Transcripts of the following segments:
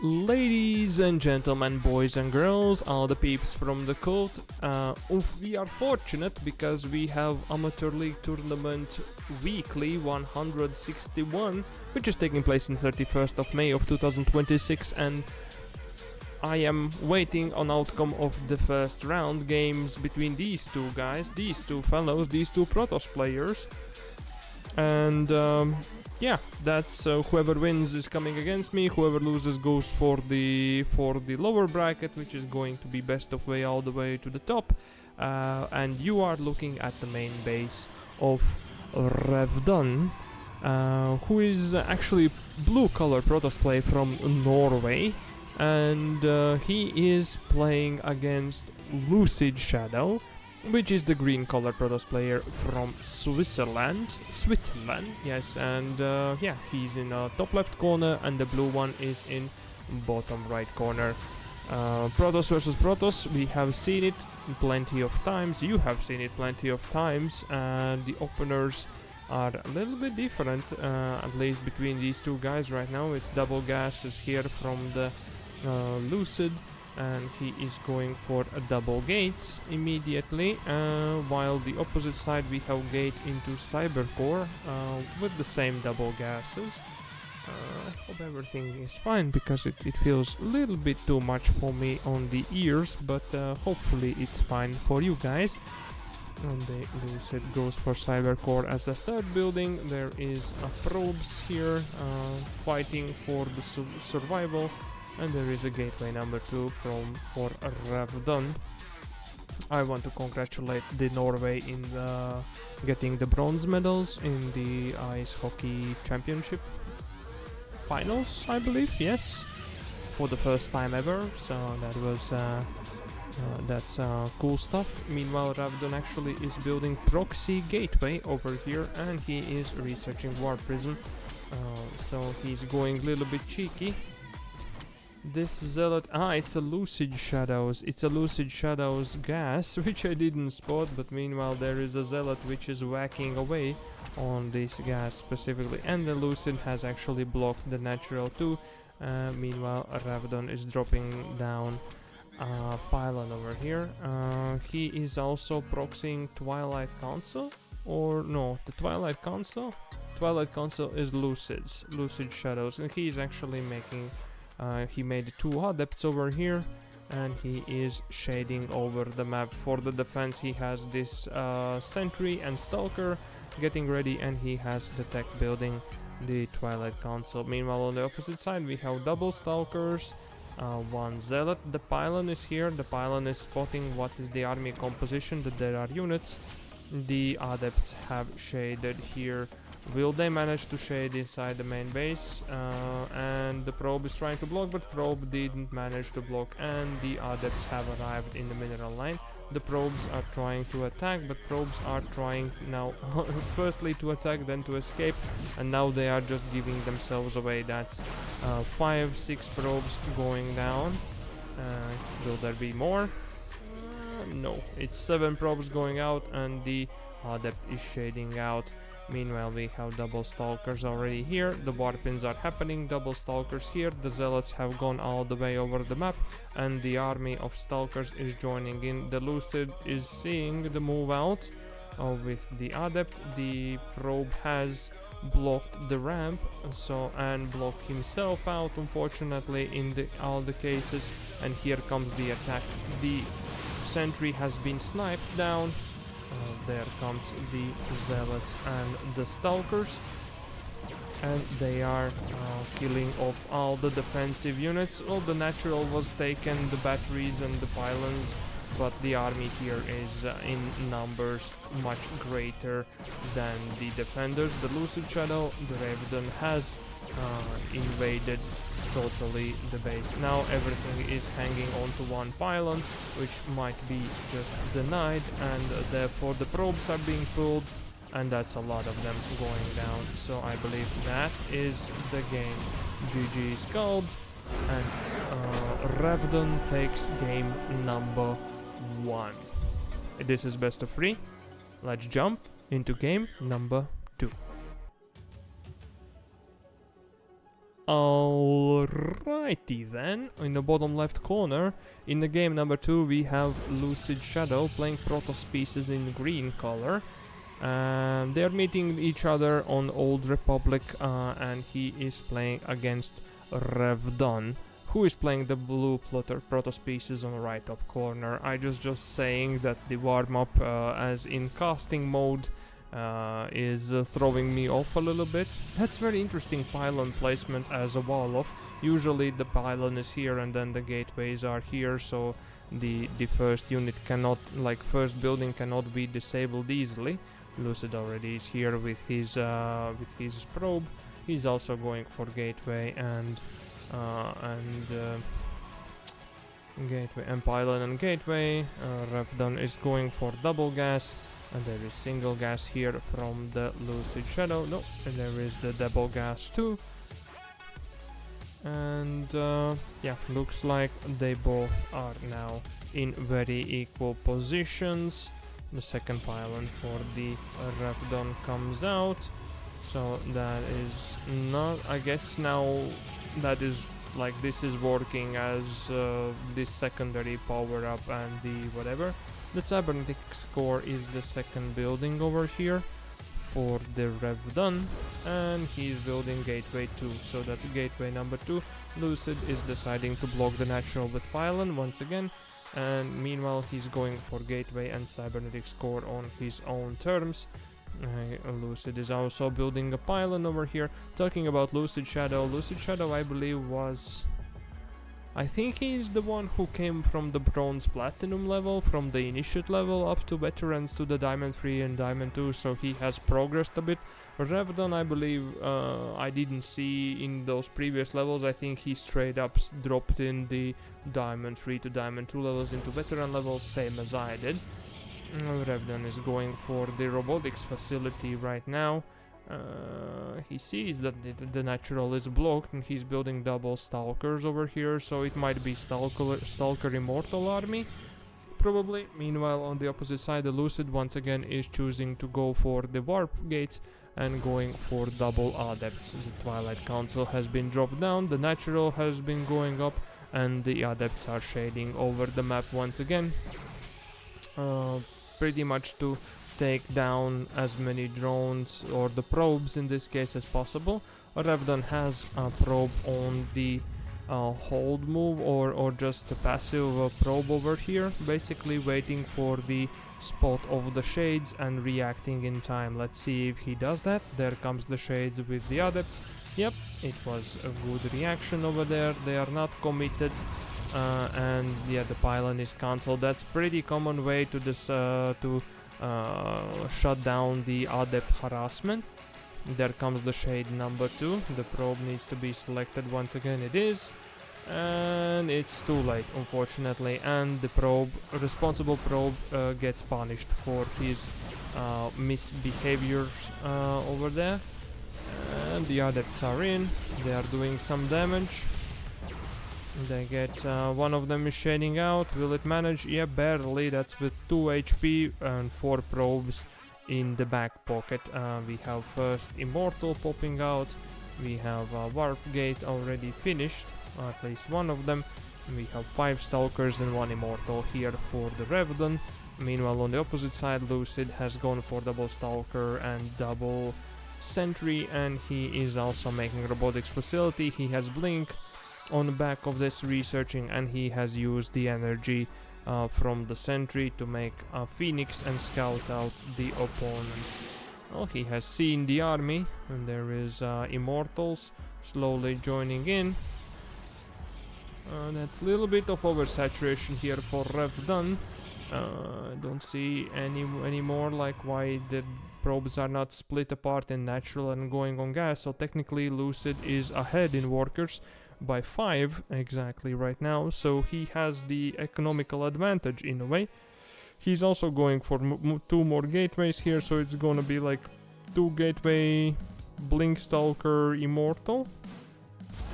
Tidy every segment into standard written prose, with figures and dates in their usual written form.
Ladies and gentlemen, boys and girls, all the peeps from the cult, we are fortunate because we have Amateur League Tournament Weekly 161, which is taking place on 31st of May of 2026, and I am waiting on outcome of the first round games between these two guys, these two fellows, these two Protoss players, and yeah, that's whoever wins is coming against me. Whoever loses goes for the lower bracket, which is going to be best of way all the way to the top. And you are looking at the main base of Rævdun, who is actually blue color Protoss play from Norway, and he is playing against LuCIdShAdOw, which is the green color Protoss player from Switzerland, yes, and yeah, he's in top left corner, and the blue one is in bottom right corner. Protoss versus Protoss, we have seen it plenty of times, you have seen it plenty of times, and the openers are a little bit different, at least between these two guys right now. It's double gases here from the LuCId, and he is going for a double gates immediately, while the opposite side we have gate into Cybercore with the same double gases. I hope everything is fine, because it feels a little bit too much for me on the ears, but hopefully it's fine for you guys. And the LuCId goes for Cybercore as a third building. There is a probes here fighting for the survival. And there is a gateway number 2 for Rævdun. I want to congratulate the Norway in getting the bronze medals in the ice hockey championship finals, I believe. Yes, for the first time ever. So that was that's cool stuff. Meanwhile, Rævdun actually is building proxy gateway over here, and he is researching War Prism. So he's going a little bit cheeky. This zealot, it's a LuCIdShAdOw's, it's a LuCIdShAdOw's gas, which I didn't spot, but meanwhile there is a zealot which is whacking away on this gas specifically, and the LuCId has actually blocked the natural too. Meanwhile Rævdun is dropping down a pylon over here. He is also proxying Twilight Council, or no, the Twilight Council is LuCIdShAdOw's, and he is actually making he made 2 adepts over here, and he is shading over the map. For the defense he has this sentry and stalker getting ready, and he has the tech building the Twilight Council. Meanwhile on the opposite side we have double stalkers, 1 zealot. The pylon is here, the pylon is spotting what is the army composition, that there are units. The adepts have shaded here. Will they manage to shade inside the main base? And the probe is trying to block, but probe didn't manage to block, and the adepts have arrived in the mineral line. The probes are trying to attack, but probes are trying now firstly to attack, then to escape, and now they are just giving themselves away. That's 5-6 probes going down. Will there be more? No, it's 7 probes going out, and the adept is shading out. Meanwhile we have double stalkers already here, the warpins are happening, double stalkers here, the zealots have gone all the way over the map, and the army of stalkers is joining in. The LuCId is seeing the move out with the adept. The probe has blocked the ramp, and blocked himself out, unfortunately, in all the cases, and here comes the attack. The sentry has been sniped down. There comes the zealots and the stalkers, and they are killing off all the defensive units. All the natural was taken, the batteries and the pylons, but the army here is in numbers much greater than the defenders. The LuCIdShAdOw, the Rævdun, has invaded totally the base. Now everything is hanging onto 1 pylon, which might be just denied, and therefore the probes are being pulled, and that's a lot of them going down. So I believe that is the game. GG is called, and Rævdun takes game number 1. This is best of 3. Let's jump into game number 2. All Alrighty then, in the bottom left corner, in the game number 2 we have LuCIdShAdOw playing Protoss pieces in green color. They're meeting each other on Old Republic, and he is playing against Rævdun, who is playing the blue Protoss pieces on the right top corner. I just saying that the warm-up as in casting mode is throwing me off a little bit. That's very interesting pylon placement as a wall off. Usually the pylon is here and then the gateways are here, so the first unit cannot, like first building cannot be disabled easily. Lucid already is here with his probe. He's also going for gateway and gateway and pylon and gateway. Rævdun is going for double gas, and there is single gas here from the LuCIdShAdOw. No, and there is the double gas too. And yeah, looks like they both are now in very equal positions. The second pylon for the Rævdun comes out, so that is not, I guess now that is like this is working as this secondary power up and the whatever. The cybernetics core is the second building over here for the Rævdun, and he's building gateway 2, so that's gateway number 2. Lucid is deciding to block the natural with pylon once again, and meanwhile he's going for gateway and cybernetics core on his own terms. Lucid is also building a pylon over here. Talking about LuCIdShAdOw, LuCIdShAdOw I believe was... I think he's the one who came from the bronze platinum level, from the initiate level up to veterans to the diamond 3 and diamond 2, so he has progressed a bit. Rævdun I believe I didn't see in those previous levels. I think he straight up dropped in the diamond 3 to diamond 2 levels into veteran levels, same as I did. Rævdun is going for the robotics facility right now. He sees that the natural is blocked and he's building double stalkers over here, so it might be stalker immortal army probably. Meanwhile on the opposite side the Lucid once again is choosing to go for the warp gates and going for double adepts. The Twilight Council has been dropped down, the natural has been going up, and the adepts are shading over the map once again, pretty much to take down as many drones, or the probes in this case, as possible. Rævdun has a probe on the hold move, or just a passive probe over here, basically waiting for the spot of the shades and reacting in time. Let's see if he does that. There comes the shades with the adepts. Yep, it was a good reaction over there. They are not committed. And yeah, the pylon is cancelled. That's pretty common way to this shut down the adept harassment. There comes the shade number 2. The probe needs to be selected once again. It is, and it's too late, unfortunately. And the responsible probe gets punished for his misbehavior over there. And the adepts are in. They are doing some damage. They get one of them is shading out. Will it manage? Yeah, barely. That's with 2 HP and 4 probes in the back pocket. We have first immortal popping out. We have a warp gate already finished, at least one of them. We have 5 stalkers and 1 immortal here for the Rævdun. Meanwhile on the opposite side Lucid has gone for double stalker and double sentry, and he is also making robotics facility. He has blink on the back of this researching, and he has used the energy from the sentry to make a phoenix and scout out the opponent. Well, he has seen the army, and there is immortals slowly joining in. That's a little bit of oversaturation here for Rævdun. I don't see any more, like why the probes are not split apart in natural and going on gas. So technically Lucid is ahead in workers by 5 exactly right now, so he has the economical advantage in a way. He's also going for 2 more gateways here, so it's gonna be like 2 gateway, blink stalker, immortal,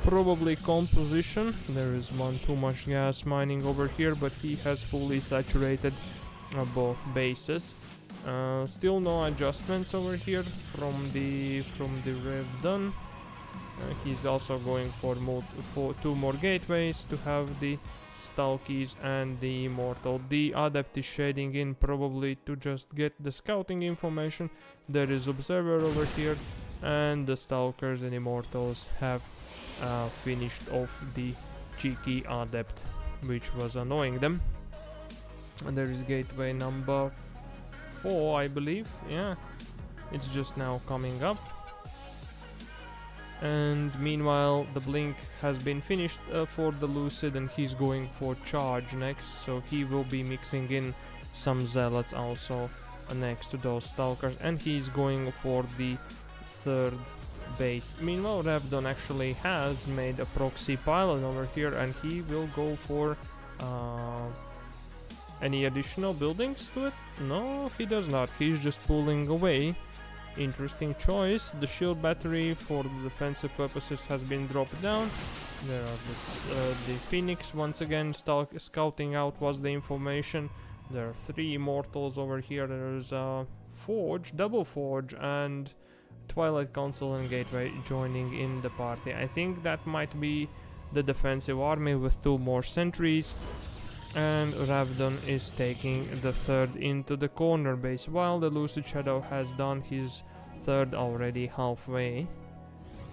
probably composition. There is one too much gas mining over here, but he has fully saturated both bases. Still no adjustments over here from the Rævdun. He's also going for 2 more gateways to have the Stalkies and the Immortal. The Adept is shading in probably to just get the scouting information. There is Observer over here, and the Stalkers and Immortals have finished off the cheeky Adept, which was annoying them. And there is gateway number 4, I believe. Yeah, it's just now coming up. And meanwhile, the blink has been finished for the Lucid, and he's going for charge next, so he will be mixing in some zealots also next to those stalkers, and he's going for the 3rd base. Meanwhile, Rævdun actually has made a proxy pylon over here, and he will go for any additional buildings to it? No, he does not. He's just pulling away. Interesting choice. The shield battery for the defensive purposes has been dropped down. There are the Phoenix once again scouting out was the information. There are 3 Immortals over here. There's a Forge, Double Forge, and Twilight Council and Gateway joining in the party. I think that might be the defensive army with 2 more sentries. And Rævdun is taking the 3rd into the corner base, while the LuCIdShAdOw has done his 3rd already halfway.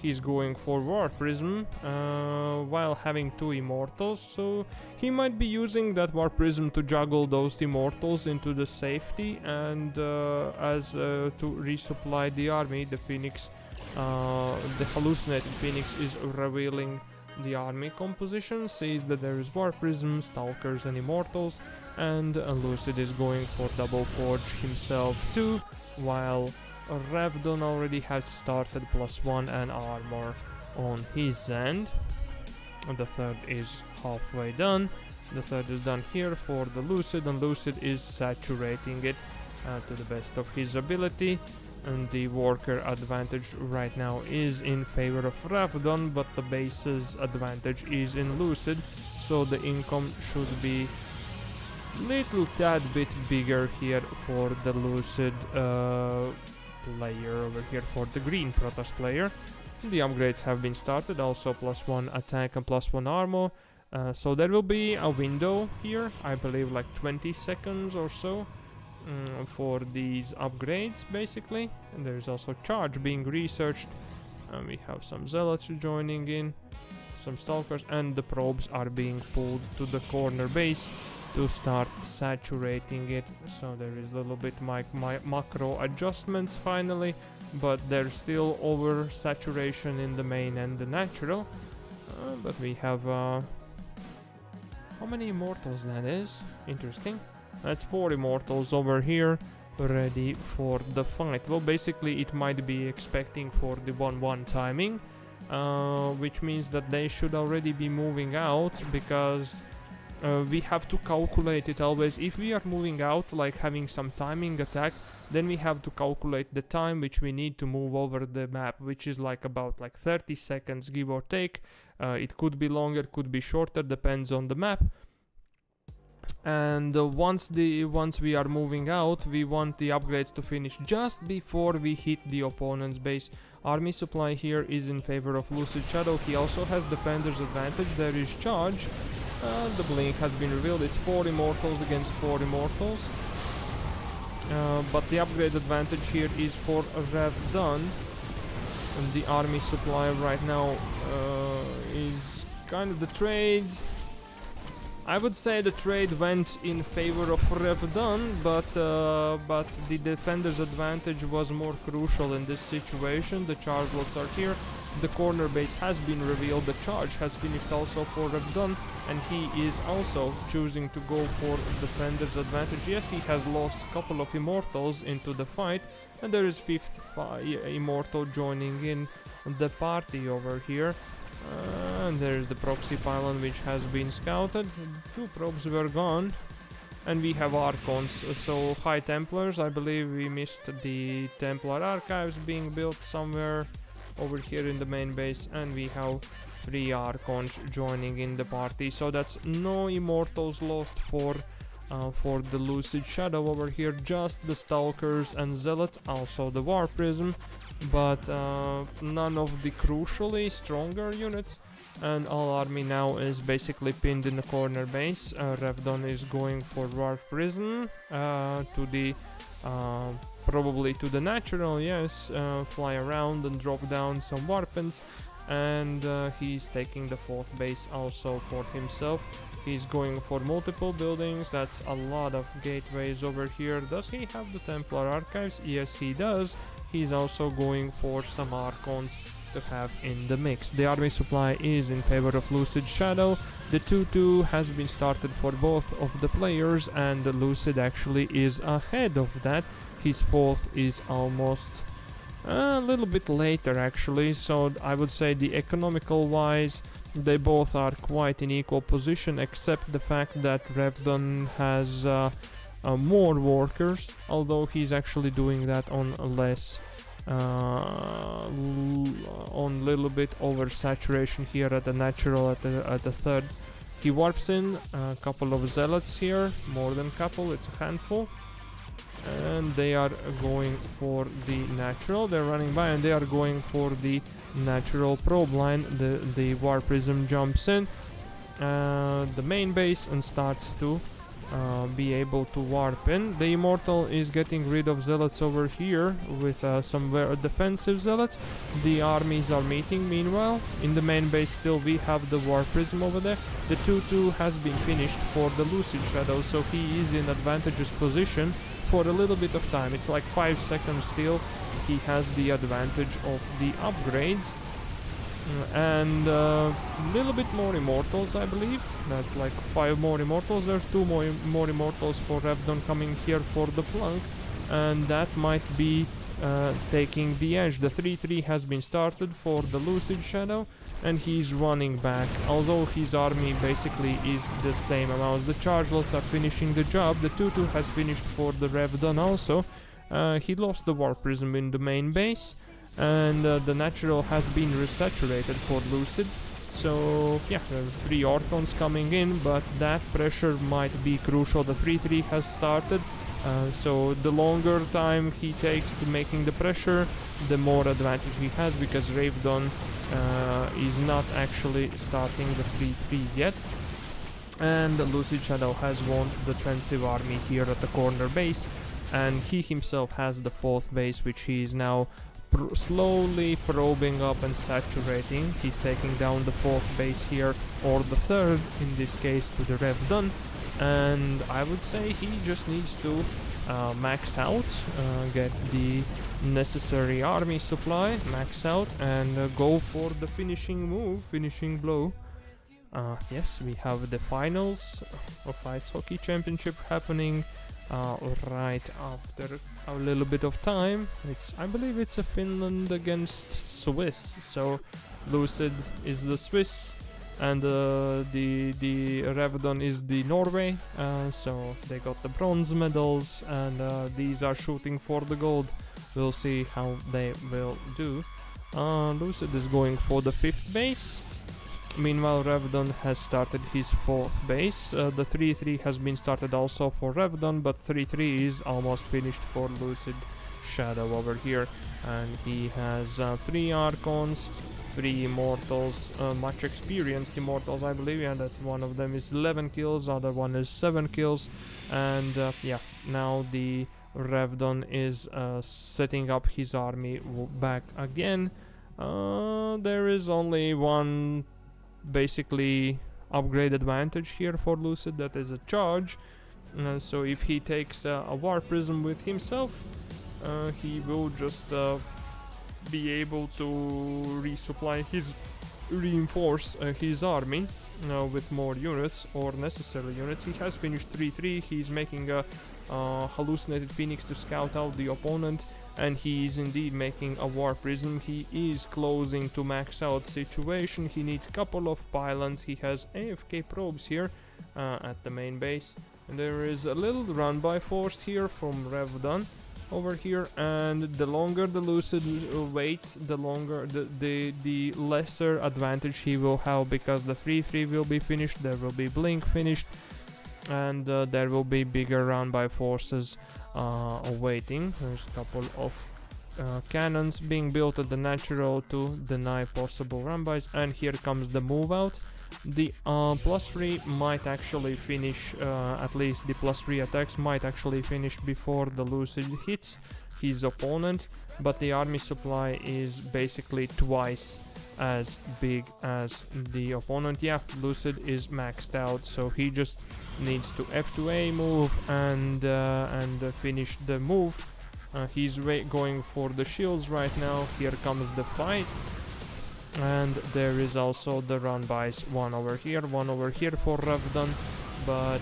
He's going for War Prism while having 2 Immortals, so he might be using that War Prism to juggle those Immortals into the safety, and to resupply the army. The Phoenix, the hallucinated Phoenix is revealing the army composition, sees that there is War Prism, Stalkers and Immortals, and Lucid is going for Double Forge himself too, while Rævdun already has started +1 and armor on his end. And the 3rd is halfway done. The 3rd is done here for the Lucid, and Lucid is saturating it to the best of his ability. And the worker advantage right now is in favor of Rævdun, but the base's advantage is in Lucid, so the income should be little tad bit bigger here for the Lucid player over here, for the green Protoss player. The upgrades have been started, also +1 attack and +1 armor, so there will be a window here, I believe like 20 seconds or so. For these upgrades basically, and there's also charge being researched, and we have some zealots joining in, some stalkers, and the probes are being pulled to the corner base to start saturating it. So there is a little bit macro adjustments finally, but there's still over saturation in the main and the natural, but we have how many Immortals that is? Interesting. That's 4 Immortals over here, ready for the fight. Well, basically it might be expecting for the 1-1 timing, which means that they should already be moving out, because we have to calculate it always. If we are moving out, like having some timing attack, then we have to calculate the time which we need to move over the map, which is like about like 30 seconds give or take. It could be longer, could be shorter, depends on the map. And once we are moving out, we want the upgrades to finish just before we hit the opponent's base. Army supply here is in favor of LuCIdShAdOw. He also has defender's advantage. There is charge. The blink has been revealed. It's 4 Immortals against 4 Immortals. But the upgrade advantage here is for Rævdun. And the army supply right now is kind of the trade. I would say the trade went in favor of Rævdun, but the defender's advantage was more crucial in this situation. The charge lots are here. The corner base has been revealed. The charge has finished also for Rævdun, and he is also choosing to go for defender's advantage. Yes, he has lost a couple of Immortals into the fight, and there is 5th Immortal joining in the party over here. And there is the proxy pylon which has been scouted. 2 probes were gone, and we have Archons, so High Templars. I believe we missed the Templar archives being built somewhere over here in the main base, and we have 3 Archons joining in the party. So that's no Immortals lost for for the LuCIdShAdOw over here. Just the Stalkers and Zealots, also the War Prism, but none of the crucially stronger units. And all army now is basically pinned in the corner base. Rævdun is going for War Prism to the probably to the natural, yes, fly around and drop down some weapons. And he's taking the 4th base also for himself. He's going for multiple buildings. That's a lot of gateways over here. Does he have the Templar Archives? Yes, he does. He's also going for some Archons to have in the mix. The army supply is in favor of LuCIdShAdOw. The 2-2 has been started for both of the players, and the Lucid actually is ahead of that. His 4th is almost a little bit later actually, so I would say the economical wise they both are quite in equal position, except the fact that Rævdun has more workers, although he's actually doing that on less on little bit over saturation here at the natural at the 3rd. He warps in a couple of Zealots here, more than couple, it's a handful, and they are going for the natural. They're running by and they are going for the natural probe line. The War Prism jumps in the main base and starts to be able to warp in. The Immortal is getting rid of Zealots over here with some very defensive Zealots. The armies are meeting meanwhile. In the main base still we have the War Prism over there. The 2-2 has been finished for the LuCIdShAdOw, so he is in advantageous position for a little bit of time. It's like 5 seconds still. He has the advantage of the upgrades. And a little bit more Immortals, I believe. That's like 5 more Immortals. There's 2 more Immortals for Rævdun coming here for the flank, and that might be taking the edge. The 3-3 has been started for the LuCIdShAdOw, and he's running back, although his army basically is the same amount. The charge lots are finishing the job. The 2-2 has finished for the Rævdun also. He lost the War Prism in the main base, and the natural has been resaturated for Lucid. So yeah, there are 3 Archons coming in, but that pressure might be crucial. The 3-3 has started, so the longer time he takes to making the pressure, the more advantage he has, because Rævdun is not actually starting the 3-3 yet. And LuCIdShAdOw has won the defensive army here at the corner base, and he himself has the 4th base, which he is now slowly probing up and saturating. He's taking down the 4th base here, or the 3rd in this case, to the Rævdun, and I would say he just needs to max out, get the necessary army supply, max out, and go for the finishing move, finishing blow. Yes, we have the finals of Ice Hockey Championship happening right after a little bit of time. I believe it's a Finland against Swiss, so Lucid is the Swiss and the Rævdun is the Norway, so they got the bronze medals, and these are shooting for the gold. We'll see how they will do. Lucid is going for the 5th base. Meanwhile, Rævdun has started his 4th base. The 3-3 has been started also for Rævdun, but 3-3 is almost finished for LuCIdShAdOw over here. And he has 3 Archons, 3 Immortals, much experienced Immortals, I believe. Yeah, that's one of them is 11 kills, other one is 7 kills. And yeah, now the Rævdun is setting up his army back again. There is only one basically upgrade advantage here for Lucid, that is a charge. So if he takes a War Prism with himself, he will just be able to reinforce his army with more units or necessary units. He has finished 3-3. He's making a hallucinated Phoenix to scout out the opponent, and he is indeed making a War Prism. He is closing to max out situation. He needs a couple of pylons. He has AFK probes here at the main base, and there is a little run by force here from Rævdun over here, and the longer the Lucid waits, the longer the lesser advantage he will have, because the 3-3 will be finished, there will be Blink finished, and there will be bigger run-by forces awaiting. There's a couple of cannons being built at the natural to deny possible run-bys, and here comes the move out. The +3 might actually finish, at least the +3 attacks might actually finish before the Lucid hits his opponent, but the army supply is basically twice as big as the opponent. Yeah, Lucid is maxed out, so he just needs to F2A move and finish the move. He's going for the shields right now. Here comes the fight, and there is also the run-bys, one over here for Rævdun, but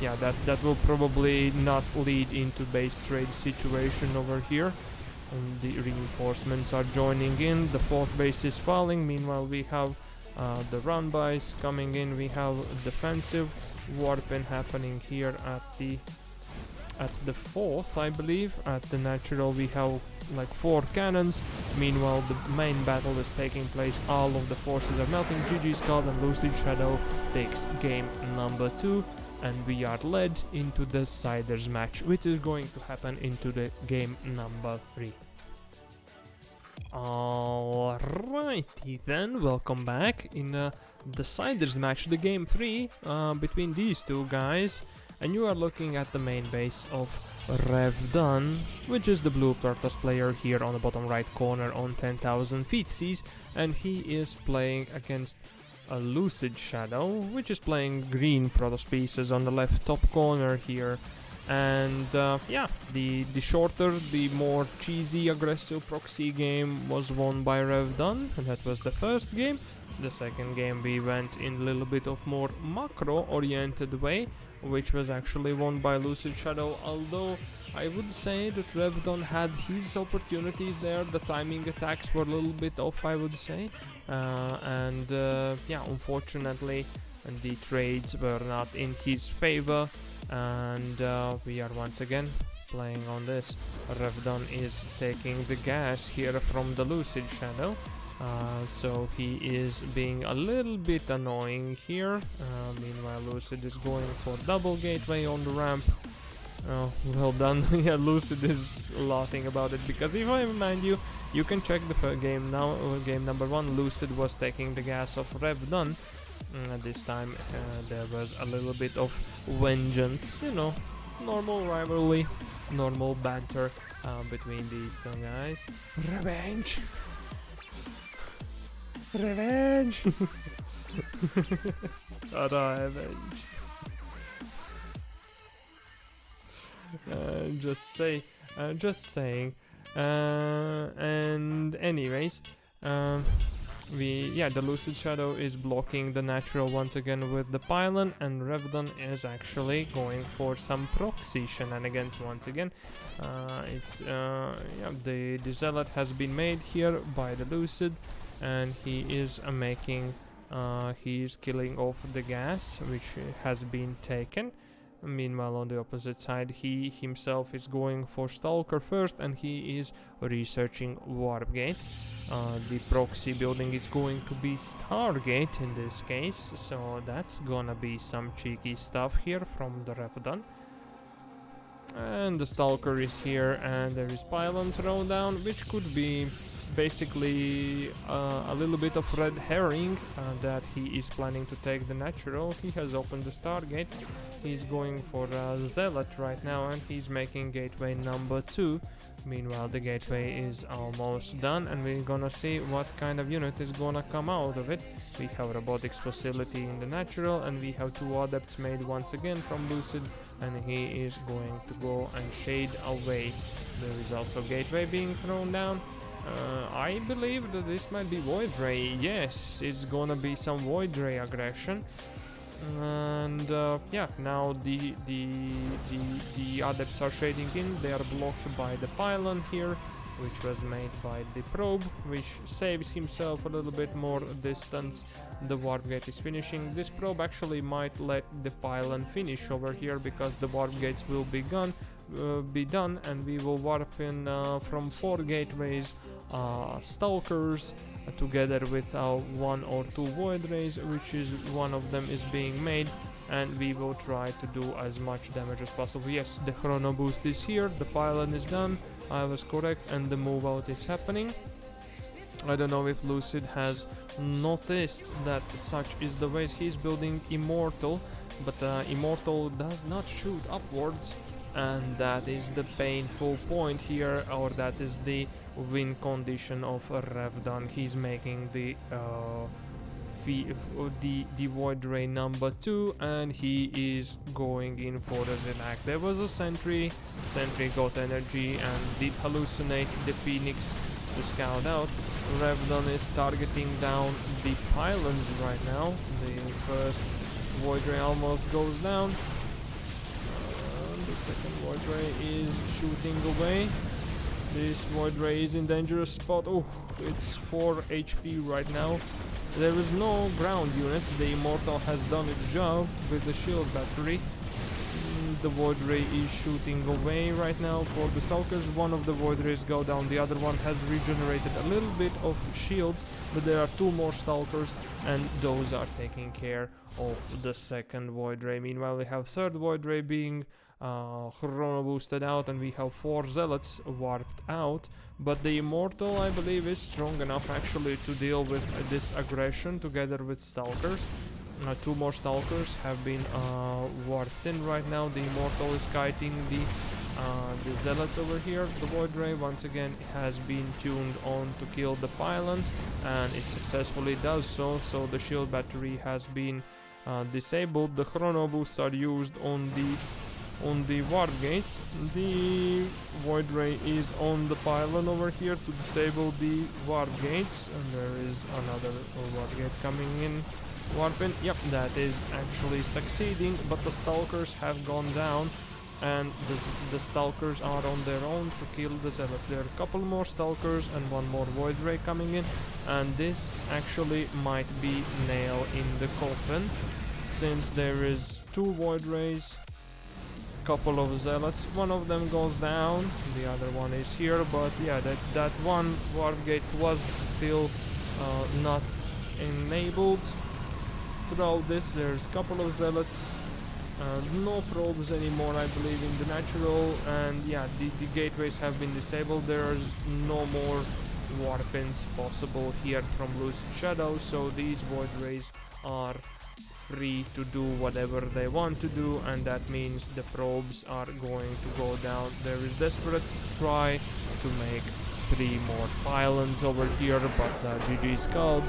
yeah, that will probably not lead into base trade situation over here. And the reinforcements are joining in. The 4th base is falling. Meanwhile, we have the run-bys coming in. We have defensive warping happening here at the 4th, I believe. At the natural, we have like 4 cannons. Meanwhile, the main battle is taking place. All of the forces are melting. GG's called, and LuCiDShAdOw takes game number 2. And we are led into the Siders match, which is going to happen into the game number 3. Alrighty then, welcome back in the Siders match, the game 3 between these two guys. And you are looking at the main base of Rævdun, which is the blue Protoss player here on the bottom right corner on 10,000 feet seas, and he is playing against a LuCiDShAdOw, which is playing green Protoss pieces on the left top corner here. And yeah, the shorter, the more cheesy, aggressive proxy game was won by Rævdun, and that was the first game. The second game we went in a little bit of more macro-oriented way, which was actually won by LuCiDShAdOw, although I would say that Rævdun had his opportunities there. The timing attacks were a little bit off, I would say, and yeah, unfortunately the trades were not in his favor, and we are once again playing on this. Rævdun is taking the gas here from the LuCiDShAdOw. So he is being a little bit annoying here. Meanwhile, Lucid is going for double gateway on the ramp. Oh, well done. Yeah, Lucid is laughing about it, because if I remind you, you can check the game now. Game number 1, Lucid was taking the gas of Rævdun. This time there was a little bit of vengeance, you know, normal rivalry, normal banter between these two guys. Revenge! Revenge! Revenge! Just saying. And anyways, the LuCiDShAdOw is blocking the natural once again with the pylon, and Rævdun is actually going for some proxy shenanigans once again. The Zealot has been made here by the Lucid, and he is he is killing off the gas which has been taken. Meanwhile, on the opposite side, he himself is going for Stalker first, and he is researching Warpgate. The proxy building is going to be Stargate in this case, so that's gonna be some cheeky stuff here from the Rævdun. And the Stalker is here, and there is Pylon Throwdown, which could be basically a little bit of red herring that he is planning to take the natural. He has opened the Stargate. He's going for Zealot right now, and he's making gateway number 2. Meanwhile, the gateway is almost done, and we're gonna see what kind of unit is gonna come out of it. We have robotics facility in the natural, and we have 2 adepts made once again from Lucid, and he is going to go and shade away. There is also gateway being thrown down. I believe that this might be Void Ray. Yes, it's gonna be some Void Ray aggression. And yeah, now the adepts are shading in. They are blocked by the pylon here, which was made by the probe, which saves himself a little bit more distance. The warp gate is finishing. This probe actually might let the pylon finish over here, because the warp gates will be done, and we will warp in from 4 gateways, Stalkers, together with 1 or 2 Void Rays, which is one of them is being made. and we will try to do as much damage as possible. Yes, the chrono boost is here, the pylon is done, I was correct, and the move out is happening. I don't know if Lucid has noticed that such is the way he's building Immortal, but Immortal does not shoot upwards, and that is the painful point here, or that is the win condition of Rævdun. He's making the Void Ray number 2, and he is going in for the Renac. There was a sentry got energy and did hallucinate the Phoenix to scout out. Rævdun is targeting down the pylons right now. The first Void Ray almost goes down. The second Void Ray is shooting away. This Void Ray is in dangerous spot. Oh, it's 4 HP right now. There is no ground units. The Immortal has done its job with the shield battery. The Void Ray is shooting away right now for the Stalkers. One of the Void Rays go down, the other one has regenerated a little bit of shields, but there are 2 more Stalkers, and those are taking care of the second Void Ray. Meanwhile, we have third Void Ray being chrono boosted out, and we have 4 Zealots warped out. But the Immortal, I believe, is strong enough actually to deal with this aggression together with Stalkers. 2 more Stalkers have been warped in right now. The Immortal is kiting the Zealots over here. The Void Ray once again has been tuned on to kill the pylon, and it successfully does so. So the shield battery has been disabled. The chrono boosts are used on the warp gates. The Void Ray is on the pylon over here to disable the warp gates, and there is another warp gate coming in. Warping, yep, that is actually succeeding, but the Stalkers have gone down, and the Stalkers are on their own to kill the Zealots. There are a couple more Stalkers and 1 more Void Ray coming in, and this actually might be nail in the coffin, since there is 2 Void Rays, couple of Zealots. One of them goes down, the other one is here, but yeah, that one warp gate was still not enabled. Throughout this, there's a couple of Zealots, no probes anymore, I believe, in the natural, and yeah, the gateways have been disabled. There's no more warp-ins possible here from LuCIdShAdOw, so these Void Rays are free to do whatever they want to do, and that means the probes are going to go down. There is desperate try to make 3 more pylons over here, but GG's called.